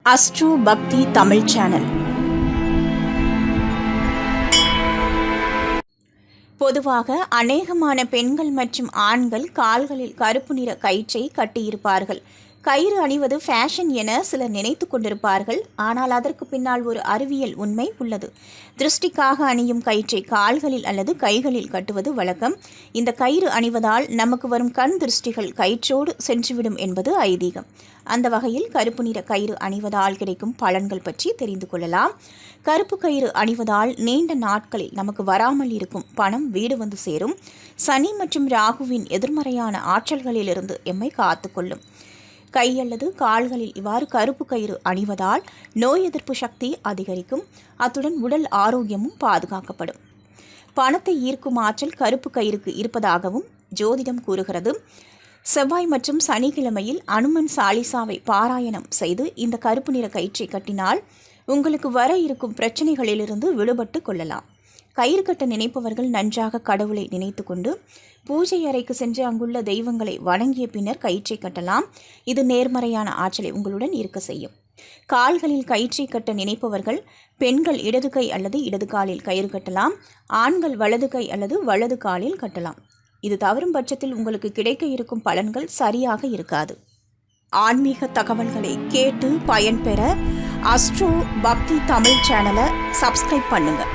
Astro பக்தி Tamil channel. பொதுவாக அநேகமான பெண்கள் மற்றும் ஆண்கள் கால்களில் கருப்பு நிற கயிற்றை கட்டியிருப்பார்கள். கயிறு அணிவது ஃபேஷன் என சிலர் நினைத்து கொண்டிருப்பார்கள். ஆனால் அதற்கு பின்னால் ஒரு அறிவியல் உண்மை உள்ளது. திருஷ்டிக்காக அணியும் கயிற்றை கால்களில் அல்லது கைகளில் கட்டுவது வழக்கம். இந்த கயிறு அணிவதால் நமக்கு வரும் கண் திருஷ்டிகள் கயிற்றோடு சென்றுவிடும் என்பது ஐதீகம். அந்த வகையில் கருப்பு நிற கயிறு அணிவதால் கிடைக்கும் பலன்கள் பற்றி தெரிந்து கொள்ளலாம். கருப்பு கயிறு அணிவதால் நீண்ட நாட்களில் நமக்கு வராமல் இருக்கும் பணம் வீடு வந்து சேரும். சனி மற்றும் ராகுவின் எதிர்மறையான ஆற்றல்களிலிருந்து எம்மை காத்துக்கொள்ளும். கை அல்லது கால்களில் இவ்வாறு கருப்பு கயிறு அணிவதால் நோய் எதிர்ப்பு சக்தி அதிகரிக்கும். அத்துடன் உடல் ஆரோக்கியமும் பாதுகாக்கப்படும். பணத்தை ஈர்க்கும் ஆற்றல் கருப்பு கயிறுக்கு இருப்பதாகவும் ஜோதிடம் கூறுகிறது. செவ்வாய் மற்றும் சனிக்கிழமையில் அனுமன் சாலிசாவை பாராயணம் செய்து இந்த கருப்பு நிற கயிற்றை கட்டினால் உங்களுக்கு வர இருக்கும் பிரச்சனைகளிலிருந்து விடுபட்டு கொள்ளலாம். கயிறு கட்ட நினைப்பவர்கள் நன்றாக கடவுளை நினைத்து கொண்டு பூஜை அறைக்கு சென்று அங்குள்ள தெய்வங்களை வணங்கிய பின்னர் கயிற்றை கட்டலாம். இது நேர்மறையான ஆற்றலை உங்களுடன் இருக்க செய்யும். கால்களில் கயிற்றை கட்ட நினைப்பவர்கள் பெண்கள் இடது கை அல்லது இடது காலில் கயிறு கட்டலாம். ஆண்கள் வலது கை அல்லது வலது காலில் கட்டலாம். இது தவறும் பட்சத்தில் உங்களுக்கு கிடைக்க இருக்கும் பலன்கள் சரியாக இருக்காது. ஆன்மீக தகவல்களை கேட்டு பயன்பெற அஸ்ட்ரோ பக்தி தமிழ் சேனலை சப்ஸ்கிரைப் பண்ணுங்கள்.